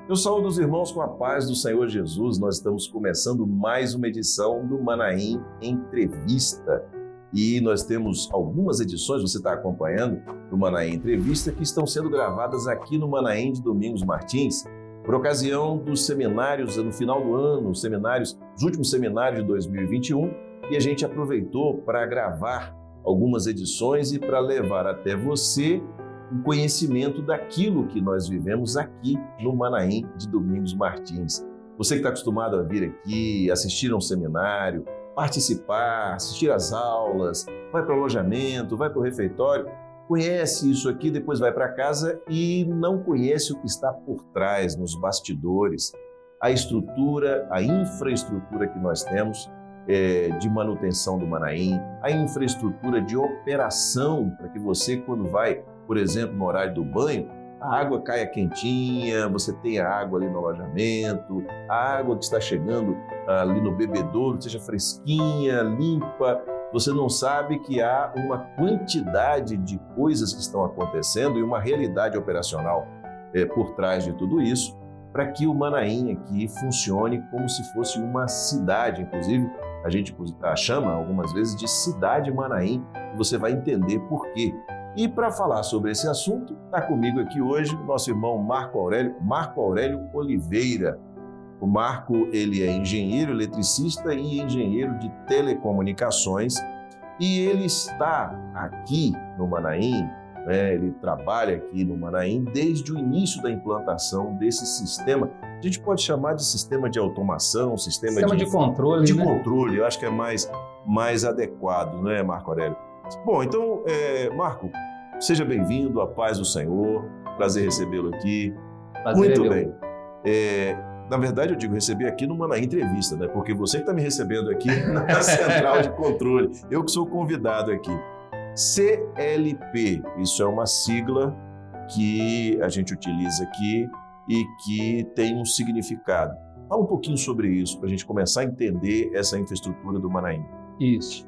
Eu saúdo os irmãos com a paz do Senhor Jesus. Nós estamos começando mais uma edição do Manaim Entrevista. E nós temos algumas edições, você está acompanhando, do Manaim Entrevista, que estão sendo gravadas aqui no Manaim de Domingos Martins, por ocasião dos seminários no final do ano, os últimos seminários de 2021, e a gente aproveitou para gravar algumas edições e para levar até você o conhecimento daquilo que nós vivemos aqui no Manaim de Domingos Martins. Você que está acostumado a vir aqui, assistir a um seminário, participar, assistir às aulas, vai para o alojamento, vai para o refeitório, conhece isso aqui, depois vai para casa e não conhece o que está por trás, nos bastidores, a estrutura, a infraestrutura que nós temos de manutenção do Manaim, a infraestrutura de operação para que você, quando vai, por exemplo, no horário do banho, a água caia quentinha, você tenha água ali no alojamento, a água que está chegando ali no bebedouro seja fresquinha, limpa. Você não sabe que há uma quantidade de coisas que estão acontecendo e uma realidade operacional por trás de tudo isso, para que o Manaim aqui funcione como se fosse uma cidade. Inclusive, a gente chama algumas vezes de Cidade Manaim, e você vai entender por quê. E para falar sobre esse assunto, está comigo aqui hoje o nosso irmão Marco Aurélio Oliveira. O Marco, ele é engenheiro eletricista e engenheiro de telecomunicações, e ele está aqui no Manaim, ele trabalha aqui no Manaim desde o início da implantação desse sistema. A gente pode chamar de sistema de automação, sistema de controle. De controle, eu acho que é mais adequado, não é, Marco Aurélio? Bom, então, Marco, seja bem-vindo, a paz do Senhor, prazer recebê-lo aqui. Prazer. Muito bem. Na verdade, eu digo receber aqui numa entrevista, né? Porque você que está me recebendo aqui na central de controle, eu que sou convidado aqui. CLP, isso é uma sigla que a gente utiliza aqui e que tem um significado. Fala um pouquinho sobre isso, para a gente começar a entender essa infraestrutura do Manaim. Isso.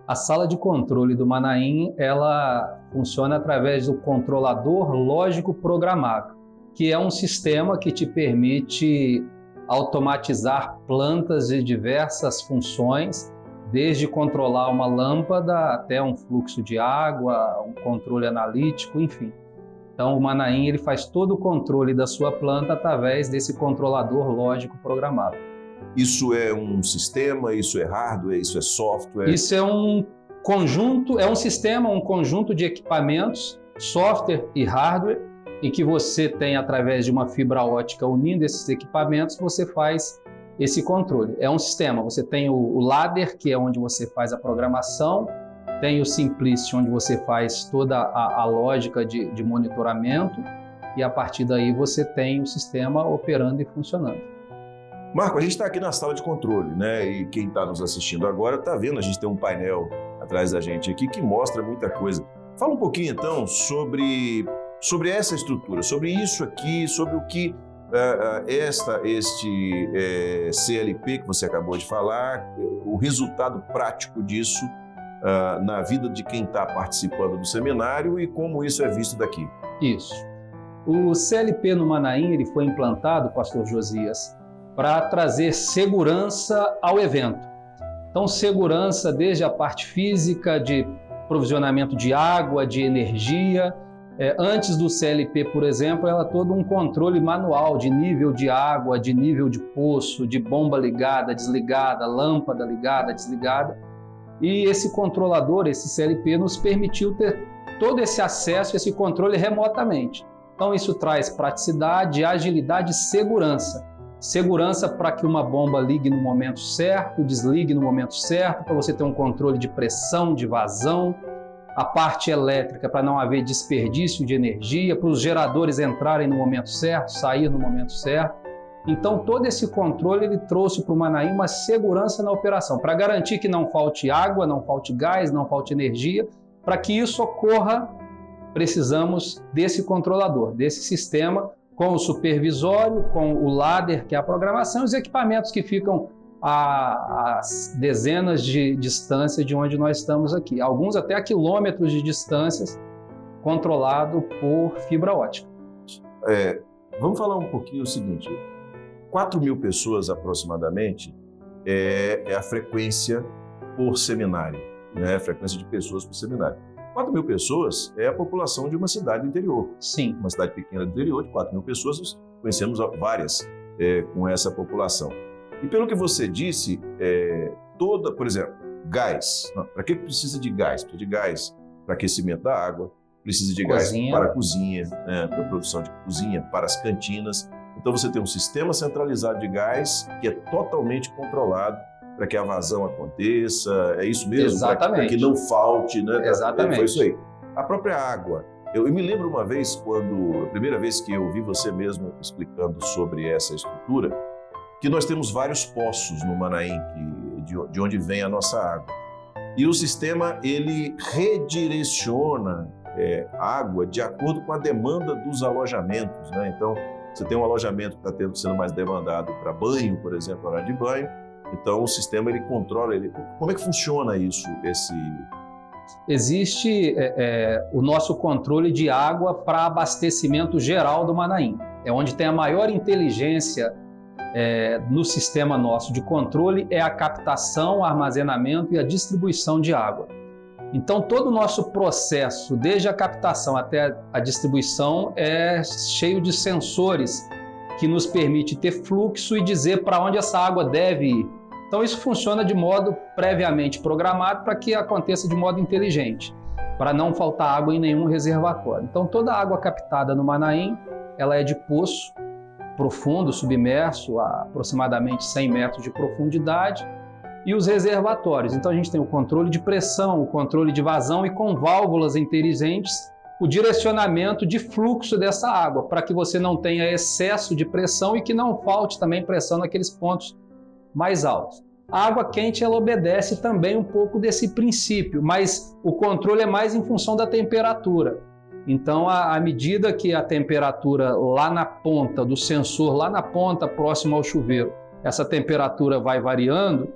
A sala de controle do Manaim, ela funciona através do controlador lógico programável, que é um sistema que te permite automatizar plantas de diversas funções, desde controlar uma lâmpada até um fluxo de água, um controle analítico, enfim. Então o Manaim ele faz todo o controle da sua planta através desse controlador lógico programável. Isso é um sistema, isso é hardware, isso é software? Isso é um conjunto, é um sistema, um conjunto de equipamentos, software e hardware, em que você tem, através de uma fibra ótica unindo esses equipamentos, você faz esse controle. É um sistema, você tem o ladder, que é onde você faz a programação, tem o simplicity, onde você faz toda a lógica de monitoramento, e a partir daí você tem o sistema operando e funcionando. Marco, a gente está aqui na sala de controle, né? E quem está nos assistindo agora está vendo, a gente tem um painel atrás da gente aqui que mostra muita coisa. Fala um pouquinho então sobre essa estrutura, sobre isso aqui, sobre o que este CLP que você acabou de falar, o resultado prático disso na vida de quem está participando do seminário e como isso é visto daqui. Isso. O CLP no Manaim ele foi implantado, pastor Josias, para trazer segurança ao evento. Então, segurança desde a parte física, de provisionamento de água, de energia. Antes do CLP, por exemplo, era todo um controle manual de nível de água, de nível de poço, de bomba ligada, desligada, lâmpada ligada, desligada. E esse controlador, esse CLP, nos permitiu ter todo esse acesso, esse controle remotamente. Então, isso traz praticidade, agilidade e segurança. Segurança para que uma bomba ligue no momento certo, desligue no momento certo, para você ter um controle de pressão, de vazão. A parte elétrica para não haver desperdício de energia, para os geradores entrarem no momento certo, sair no momento certo. Então, todo esse controle ele trouxe para o Manaim uma segurança na operação, para garantir que não falte água, não falte gás, não falte energia. Para que isso ocorra, precisamos desse controlador, desse sistema, com o supervisório, com o ladder, que é a programação, e os equipamentos que ficam a dezenas de distância de onde nós estamos aqui. Alguns até a quilômetros de distâncias, controlado por fibra ótica. Vamos falar um pouquinho o seguinte, 4.000 pessoas aproximadamente é a frequência por seminário, né? A frequência de pessoas por seminário. 4.000 pessoas é a população de uma cidade do interior. Sim. Uma cidade pequena do interior, de 4.000 pessoas, nós conhecemos várias com essa população. E pelo que você disse, por exemplo, gás. Para que precisa de gás? Precisa de gás para aquecimento da água, precisa de gás para a cozinha, né? Para a produção de cozinha, para as cantinas. Então você tem um sistema centralizado de gás que é totalmente controlado para que a vazão aconteça, é isso mesmo? Exatamente. Para que não falte, né? Exatamente. Foi isso aí. A própria água. Eu me lembro uma vez, a primeira vez que eu vi você mesmo explicando sobre essa estrutura, que nós temos vários poços no Manaim, de onde vem a nossa água. E o sistema, ele redireciona a água de acordo com a demanda dos alojamentos, né? Então, você tem um alojamento que está sendo mais demandado para banho, por exemplo, horário de banho. Então, o sistema, ele controla. Como é que funciona isso? Existe o nosso controle de água para abastecimento geral do Manaim. É onde tem a maior inteligência no sistema nosso de controle, é a captação, o armazenamento e a distribuição de água. Então, todo o nosso processo, desde a captação até a distribuição, é cheio de sensores que nos permite ter fluxo e dizer para onde essa água deve ir. Então, isso funciona de modo previamente programado para que aconteça de modo inteligente, para não faltar água em nenhum reservatório. Então, toda a água captada no Manaim, ela é de poço profundo, submerso, a aproximadamente 100 metros de profundidade, e os reservatórios. Então a gente tem o controle de pressão, o controle de vazão e com válvulas inteligentes, o direcionamento de fluxo dessa água, para que você não tenha excesso de pressão e que não falte também pressão naqueles pontos mais altos. A água quente, ela obedece também um pouco desse princípio, mas o controle é mais em função da temperatura. Então, à medida que a temperatura lá na ponta do sensor, lá na ponta próximo ao chuveiro, essa temperatura vai variando,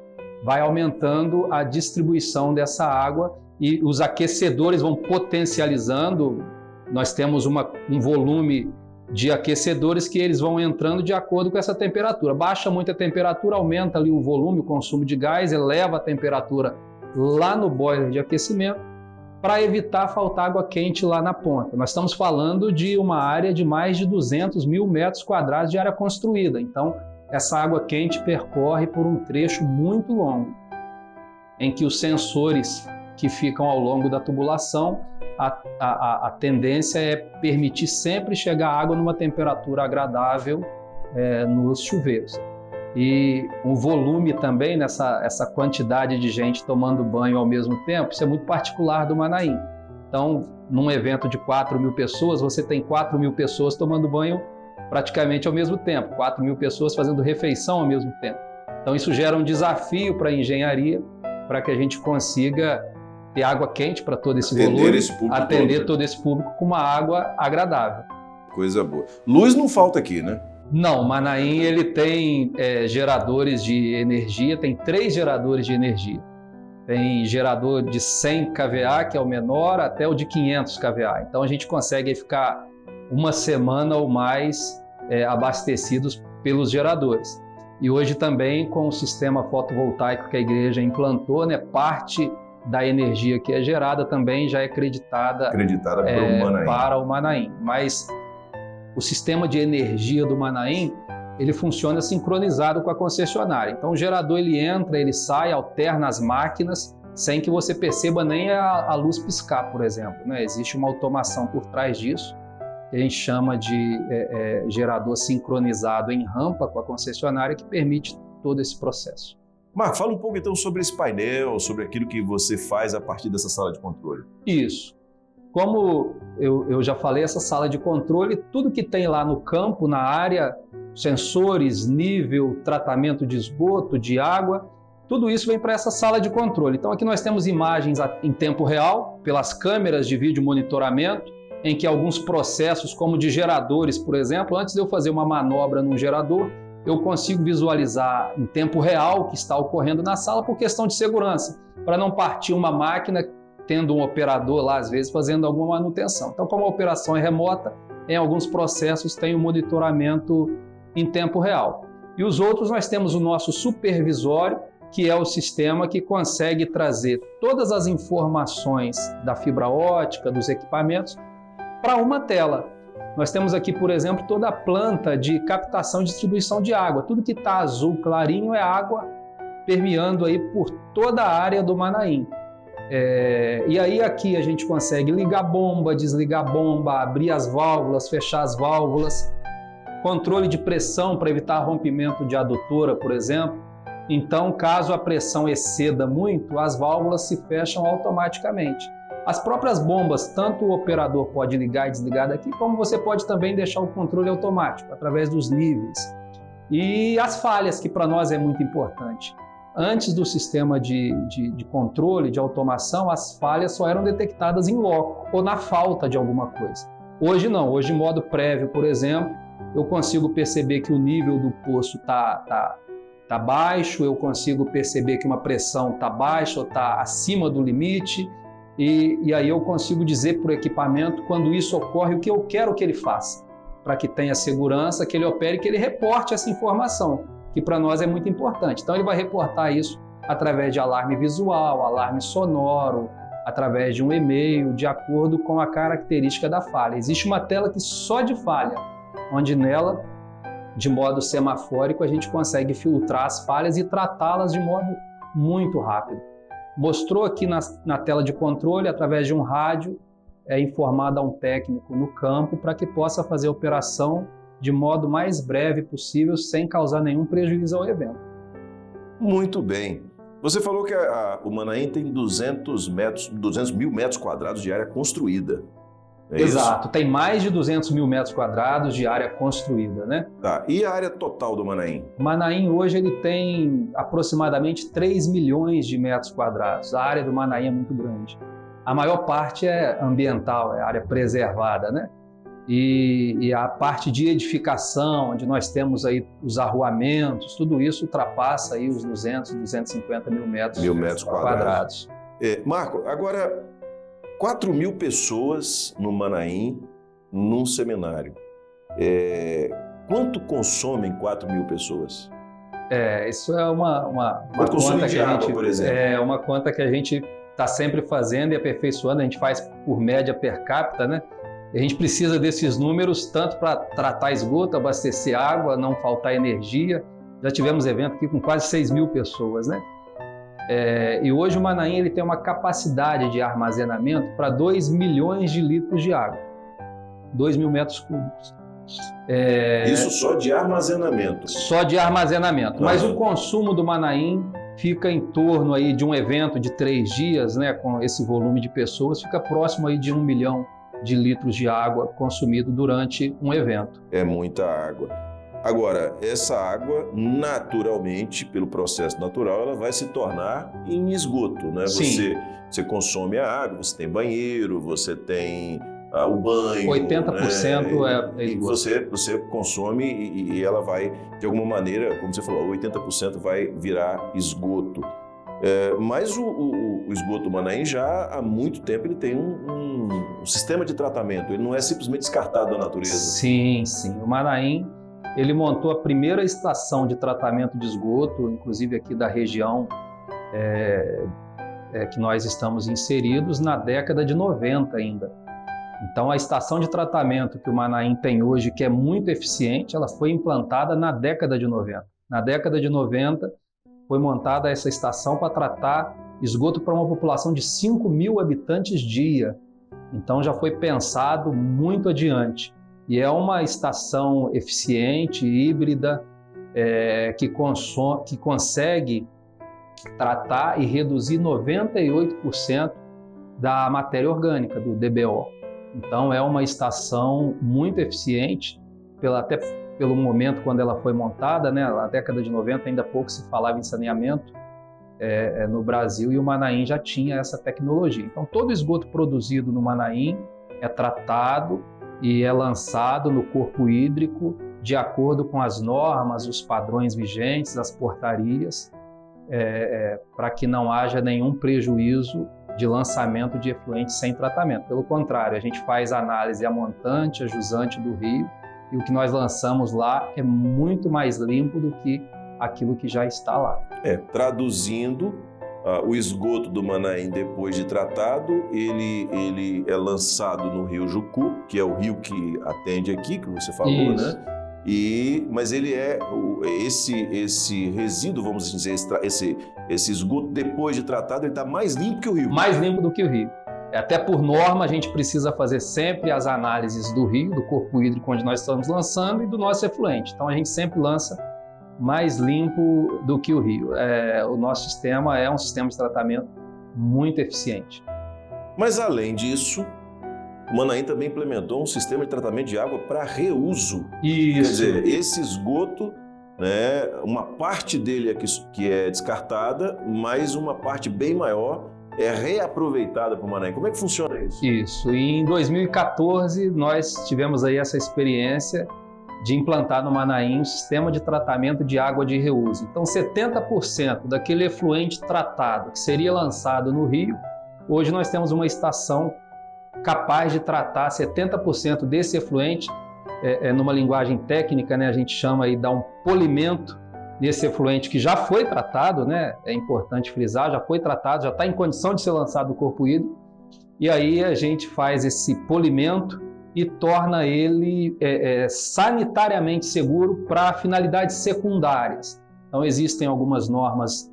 vai aumentando a distribuição dessa água e os aquecedores vão potencializando. Nós temos um volume de aquecedores que eles vão entrando de acordo com essa temperatura. Baixa muito a temperatura, aumenta ali o volume, o consumo de gás, eleva a temperatura lá no boiler de aquecimento para evitar faltar água quente lá na ponta. Nós estamos falando de uma área de mais de 200 mil metros quadrados de área construída. Então, essa água quente percorre por um trecho muito longo, em que os sensores que ficam ao longo da tubulação, a tendência é permitir sempre chegar a água numa temperatura agradável nos chuveiros. E o volume também, essa quantidade de gente tomando banho ao mesmo tempo, isso é muito particular do Manaim. Então, num evento de 4.000 pessoas, você tem 4.000 pessoas tomando banho praticamente ao mesmo tempo, 4.000 pessoas fazendo refeição ao mesmo tempo. Então isso gera um desafio para a engenharia, para que a gente consiga ter água quente para todo esse volume, atender todo esse público com uma água agradável. Coisa boa. Luz não falta aqui, né? Não, Manaim ele tem geradores de energia, tem 3 geradores de energia. Tem gerador de 100 kVA, que é o menor, até o de 500 kVA. Então a gente consegue ficar uma semana ou mais abastecidos pelos geradores. E hoje também com o sistema fotovoltaico que a igreja implantou, né, parte da energia que é gerada também já é acreditada para o Manaim. Mas o sistema de energia do Manaim, ele funciona sincronizado com a concessionária. Então o gerador ele entra, ele sai, alterna as máquinas, sem que você perceba nem a luz piscar, por exemplo, né? Existe uma automação por trás disso, que a gente chama de gerador sincronizado em rampa com a concessionária, que permite todo esse processo. Marco, fala um pouco então sobre esse painel, sobre aquilo que você faz a partir dessa sala de controle. Isso. Como eu já falei, essa sala de controle, tudo que tem lá no campo, na área, sensores, nível, tratamento de esgoto, de água, tudo isso vem para essa sala de controle. Então aqui nós temos imagens em tempo real, pelas câmeras de vídeo monitoramento, em que alguns processos, como de geradores, por exemplo, antes de eu fazer uma manobra num gerador, eu consigo visualizar em tempo real o que está ocorrendo na sala por questão de segurança, para não partir uma máquina tendo um operador lá, às vezes, fazendo alguma manutenção. Então, como a operação é remota, em alguns processos tem o monitoramento em tempo real. E os outros nós temos o nosso supervisório, que é o sistema que consegue trazer todas as informações da fibra ótica, dos equipamentos, para uma tela. Nós temos aqui, por exemplo, toda a planta de captação e distribuição de água. Tudo que está azul clarinho é água permeando aí por toda a área do Manaim. E aí aqui a gente consegue ligar bomba, desligar bomba, abrir as válvulas, fechar as válvulas, controle de pressão para evitar rompimento de adutora, por exemplo. Então, caso a pressão exceda muito, as válvulas se fecham automaticamente. As próprias bombas, tanto o operador pode ligar e desligar daqui, como você pode também deixar o controle automático, através dos níveis. E as falhas, que para nós é muito importante. Antes do sistema de controle, de automação, as falhas só eram detectadas em loco ou na falta de alguma coisa. Hoje não, hoje em modo prévio, por exemplo, eu consigo perceber que o nível do poço está baixo, eu consigo perceber que uma pressão está baixa ou está acima do limite, e aí eu consigo dizer para o equipamento, quando isso ocorre, o que eu quero que ele faça, para que tenha segurança, que ele opere, que ele reporte essa informação, que para nós é muito importante. Então ele vai reportar isso através de alarme visual, alarme sonoro, através de um e-mail, de acordo com a característica da falha. Existe uma tela que só de falha, onde nela, de modo semafórico, a gente consegue filtrar as falhas e tratá-las de modo muito rápido. Mostrou aqui na tela de controle, através de um rádio, é informado a um técnico no campo para que possa fazer a operação de modo mais breve possível, sem causar nenhum prejuízo ao evento. Muito bem. Você falou que o Manaim tem 200 mil metros quadrados de área construída. Exato, isso? Tem mais de 200 mil metros quadrados de área construída, né? Tá. E a área total do Manaim? O Manaim hoje ele tem aproximadamente 3 milhões de metros quadrados. A área do Manaim é muito grande. A maior parte é ambiental, é área preservada, né? E a parte de edificação, onde nós temos aí os arruamentos, tudo isso ultrapassa aí os 200, 250 mil metros quadrados. Marco, agora 4 mil pessoas no Manaim, num seminário. Quanto consomem 4 mil pessoas? Isso é uma conta que a gente, por exemplo? É uma conta que a gente está sempre fazendo e aperfeiçoando. A gente faz por média per capita, né? E a gente precisa desses números tanto para tratar esgoto, abastecer água, não faltar energia. Já tivemos evento aqui com quase 6 mil pessoas, né? E hoje o Manaim ele tem uma capacidade de armazenamento para 2 milhões de litros de água, 2 mil metros cúbicos. Isso só de armazenamento? Só de armazenamento. Mas o consumo do Manaim fica em torno aí de um evento de 3 dias, né, com esse volume de pessoas, fica próximo aí de 1 milhão de litros de água consumido durante um evento. É muita água. Agora, essa água, naturalmente, pelo processo natural, ela vai se tornar em esgoto, né? Você consome a água, você tem banheiro, você tem o banho. 80% né? é esgoto. E você consome e ela vai, de alguma maneira, como você falou, 80% vai virar esgoto. Mas o esgoto do Manaim já há muito tempo ele tem um sistema de tratamento, ele não é simplesmente descartado da natureza. Sim. O Manaim ele montou a primeira estação de tratamento de esgoto, inclusive aqui da região que nós estamos inseridos, na década de 90 ainda. Então a estação de tratamento que o Manaim tem hoje, que é muito eficiente, ela foi implantada na década de 90. Na década de 90 foi montada essa estação para tratar esgoto para uma população de 5 mil habitantes dia. Então já foi pensado muito adiante. E é uma estação eficiente, híbrida, que consegue tratar e reduzir 98% da matéria orgânica, do DBO. Então é uma estação muito eficiente, até pelo momento quando ela foi montada, né? Na década de 90 ainda pouco se falava em saneamento no Brasil, e o Manaim já tinha essa tecnologia. Então todo esgoto produzido no Manaim é tratado e é lançado no corpo hídrico de acordo com as normas, os padrões vigentes, as portarias, para que não haja nenhum prejuízo de lançamento de efluentes sem tratamento. Pelo contrário, a gente faz análise a montante, a jusante do rio, e o que nós lançamos lá é muito mais limpo do que aquilo que já está lá. Traduzindo, o esgoto do Manaim, depois de tratado, ele é lançado no rio Jucu, que é o rio que atende aqui, que você falou, Isso. né? Mas ele é esse resíduo, vamos dizer, esse esgoto depois de tratado, ele está mais limpo que o rio. Mais limpo do que o rio. Até por norma, a gente precisa fazer sempre as análises do rio, do corpo hídrico onde nós estamos lançando e do nosso efluente. Então a gente sempre lança mais limpo do que o rio. O nosso sistema é um sistema de tratamento muito eficiente. Mas além disso, o Manaim também implementou um sistema de tratamento de água para reuso. Isso. Quer dizer, esse esgoto, né, uma parte dele que é descartada, mas uma parte bem maior é reaproveitada para o Manaim. Como é que funciona isso? Isso. E em 2014, nós tivemos aí essa experiência de implantar no Manaim um sistema de tratamento de água de reuso. Então, 70% daquele efluente tratado que seria lançado no rio, hoje nós temos uma estação capaz de tratar 70% desse efluente, numa linguagem técnica, né, a gente chama aí, dá um polimento nesse efluente que já foi tratado, né, é importante frisar, já foi tratado, já está em condição de ser lançado no corpo hídrico, e aí a gente faz esse polimento e torna ele sanitariamente seguro para finalidades secundárias. Então existem algumas normas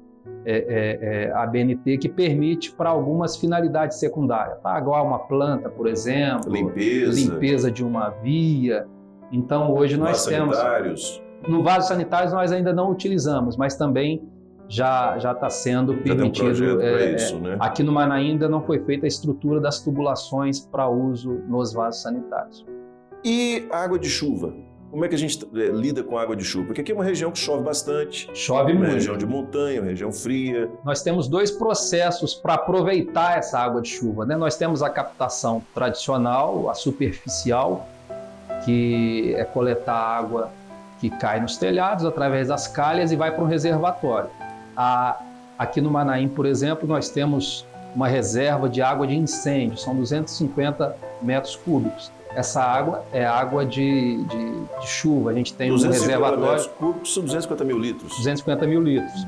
ABNT que permite para algumas finalidades secundárias, para aguar uma planta, por exemplo, limpeza de uma via. Então hoje nós temos sanitários. No vaso sanitários nós ainda não utilizamos, mas também já está sendo permitido. Já tem um projeto para isso, né? Aqui no Manaim ainda não foi feita a estrutura das tubulações para uso nos vasos sanitários. E água de chuva? Como é que a gente lida com água de chuva? Porque aqui é uma região que chove bastante. Chove uma muito. Região de montanha, uma região fria. Nós temos dois processos para aproveitar essa água de chuva, né? Nós temos a captação tradicional, a superficial, que é coletar água que cai nos telhados através das calhas e vai para um reservatório. Aqui no Manaim, por exemplo, nós temos uma reserva de água de incêndio, são 250 metros cúbicos. Essa água é água de chuva, a gente tem um reservatório... 250 metros cúbicos são 250 mil litros. 250 mil litros.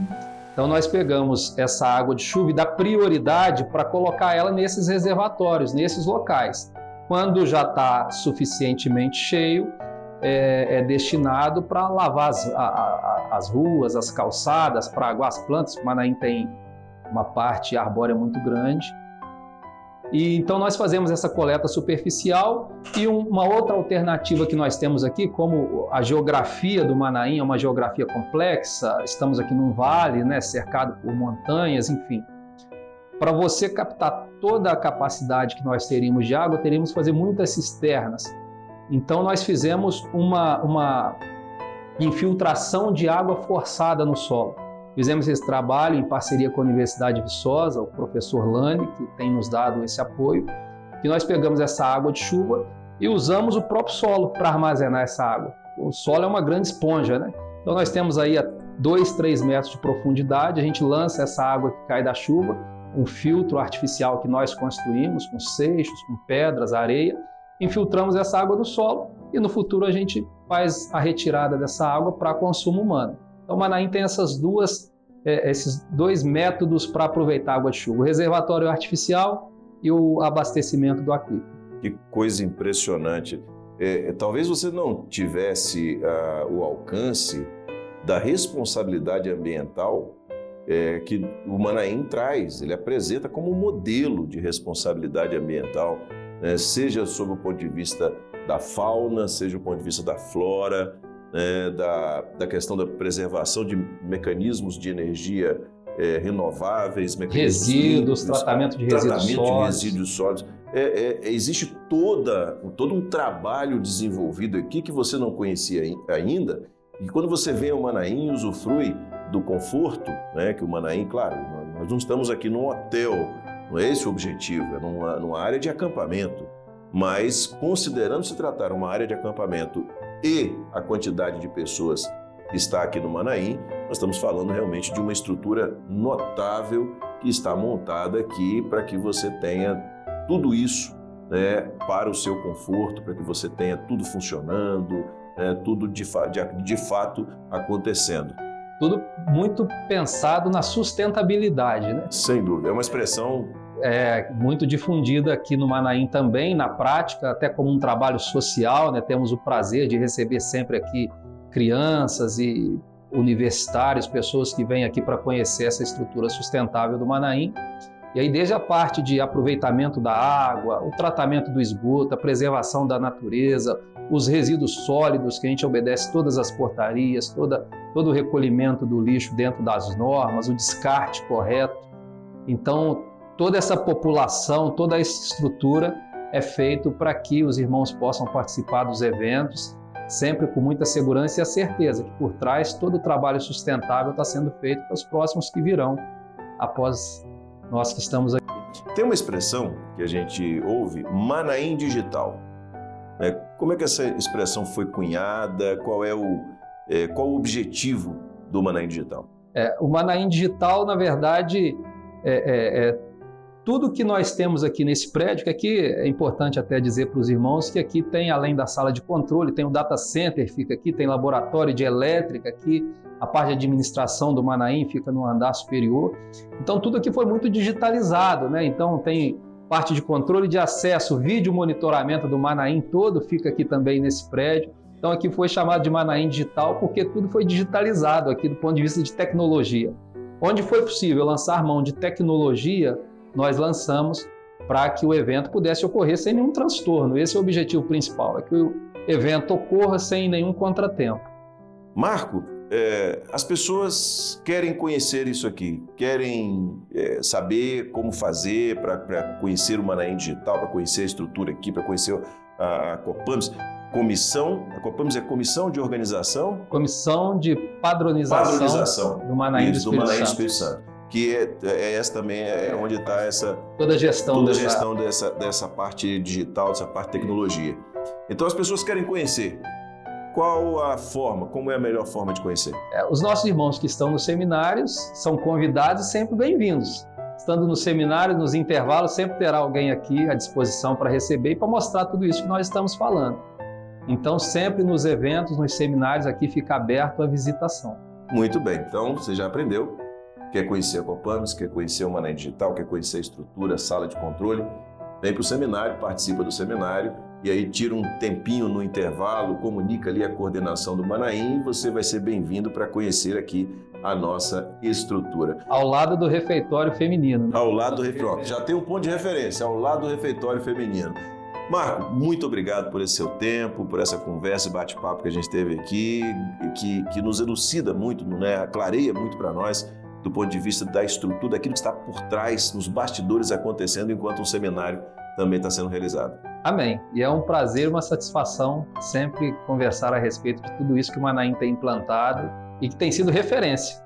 Então nós pegamos essa água de chuva e dá prioridade para colocar ela nesses reservatórios, nesses locais. Quando já está suficientemente cheio, é destinado para lavar as ruas, as calçadas, para aguar as plantas. O Manaim tem uma parte arbórea muito grande. E então nós fazemos essa coleta superficial e uma outra alternativa que nós temos aqui, como a geografia do Manaim é uma geografia complexa, estamos aqui num vale, né, cercado por montanhas, enfim. Para você captar toda a capacidade que nós teríamos de água, teríamos que fazer muitas cisternas. Então nós fizemos uma infiltração de água forçada no solo. Fizemos esse trabalho em parceria com a Universidade de Viçosa, o professor Lani, que tem nos dado esse apoio, que nós pegamos essa água de chuva e usamos o próprio solo para armazenar essa água. O solo é uma grande esponja, né? Então nós temos aí a 2, 3 metros de profundidade, a gente lança essa água que cai da chuva, um filtro artificial que nós construímos com seixos, com pedras, areia, infiltramos essa água no solo e no futuro a gente faz a retirada dessa água para consumo humano. Então o Manaim tem esses dois métodos para aproveitar a água de chuva, o reservatório artificial e o abastecimento do aquífero. Que coisa impressionante. Talvez você não tivesse o alcance da responsabilidade ambiental que o Manaim traz, ele apresenta como um modelo de responsabilidade ambiental, seja sob o ponto de vista da fauna, seja do ponto de vista da flora, da questão da preservação de mecanismos de energia renováveis, resíduos, tratamento de resíduos sólidos. Existe todo um trabalho desenvolvido aqui que você não conhecia ainda, e quando você vem ao Manaim, usufrui do conforto, que o Manaim, claro, nós não estamos aqui num hotel, não é esse o objetivo, é numa área de acampamento, mas considerando se tratar uma área de acampamento e a quantidade de pessoas que está aqui no Manaim, nós estamos falando realmente de uma estrutura notável que está montada aqui para que você tenha tudo isso, né, para o seu conforto, para que você tenha tudo funcionando, tudo de fato acontecendo. Tudo muito pensado na sustentabilidade, né? Sem dúvida, é uma expressão muito difundida aqui no Manaim também, na prática, até como um trabalho social, né? Temos o prazer de receber sempre aqui crianças e universitários, pessoas que vêm aqui para conhecer essa estrutura sustentável do Manaim. E aí, desde a parte de aproveitamento da água, o tratamento do esgoto, a preservação da natureza, os resíduos sólidos, que a gente obedece todas as portarias, todo o recolhimento do lixo dentro das normas, o descarte correto. Então, toda essa população, toda essa estrutura é feito para que os irmãos possam participar dos eventos, sempre com muita segurança e a certeza que por trás todo o trabalho sustentável está sendo feito para os próximos que virão após nós que estamos aqui. Tem uma expressão que a gente ouve, Manaim Digital. Como é que essa expressão foi cunhada? Qual o objetivo do Manaim Digital? O Manaim Digital, na verdade, tudo que nós temos aqui nesse prédio, que aqui é importante até dizer para os irmãos que aqui tem, além da sala de controle, tem o data center, fica aqui, tem laboratório de elétrica aqui, a parte de administração do Manaim fica no andar superior. Então tudo aqui foi muito digitalizado, né? Então tem parte de controle de acesso, vídeo monitoramento do Manaim todo fica aqui também nesse prédio. Então aqui foi chamado de Manaim Digital porque tudo foi digitalizado aqui do ponto de vista de tecnologia. Onde foi possível lançar mão de tecnologia, nós lançamos para que o evento pudesse ocorrer sem nenhum transtorno. Esse é o objetivo principal, é que o evento ocorra sem nenhum contratempo. Marco, as pessoas querem conhecer isso aqui, querem saber como fazer para conhecer o Manaim Digital, para conhecer a estrutura aqui, para conhecer a Copames. A Copames é Comissão de Organização? Comissão de Padronização do Manaim do Espírito Santo. Que essa também onde está toda a gestão dessa parte digital, dessa parte de tecnologia. Então as pessoas querem conhecer. Qual a forma, como é a melhor forma de conhecer? Os nossos irmãos que estão nos seminários são convidados e sempre bem-vindos. Estando no seminário, nos intervalos, sempre terá alguém aqui à disposição para receber e para mostrar tudo isso que nós estamos falando. Então, sempre nos eventos, nos seminários, aqui fica aberto a visitação. Muito bem, então você já aprendeu. Quer conhecer a Copames, quer conhecer o Manaim Digital, quer conhecer a estrutura, a sala de controle, vem para o seminário, participa do seminário e aí tira um tempinho no intervalo, comunica ali a coordenação do Manaim e você vai ser bem-vindo para conhecer aqui a nossa estrutura. Ao lado do refeitório feminino. Ao lado do refeitório. Já tem um ponto de referência, ao lado do refeitório feminino. Marco, muito obrigado por esse seu tempo, por essa conversa e bate-papo que a gente teve aqui, que nos elucida muito, né? Clareia muito para nós, do ponto de vista da estrutura, daquilo que está por trás, nos bastidores acontecendo, enquanto um seminário também está sendo realizado. Amém. E é um prazer, uma satisfação sempre conversar a respeito de tudo isso que o Manaim tem implantado e que tem sido referência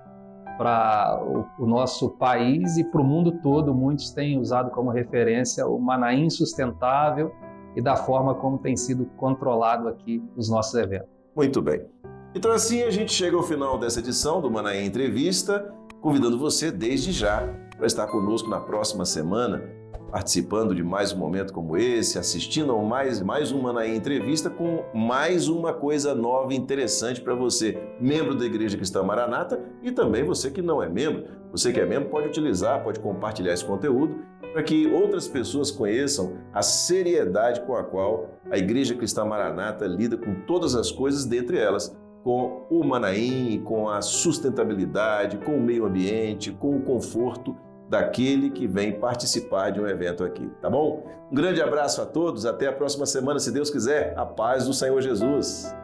para o nosso país e para o mundo todo. Muitos têm usado como referência o Manaim sustentável e da forma como tem sido controlado aqui os nossos eventos. Muito bem. Então assim a gente chega ao final dessa edição do Manaim Entrevista, convidando você desde já para estar conosco na próxima semana, participando de mais um momento como esse, assistindo a mais um Manaim Entrevista com mais uma coisa nova e interessante para você, membro da Igreja Cristã Maranata e também você que não é membro. Você que é membro pode utilizar, pode compartilhar esse conteúdo para que outras pessoas conheçam a seriedade com a qual a Igreja Cristã Maranata lida com todas as coisas, dentre elas com o Manaim, com a sustentabilidade, com o meio ambiente, com o conforto daquele que vem participar de um evento aqui, tá bom? Um grande abraço a todos, até a próxima semana, se Deus quiser, a paz do Senhor Jesus.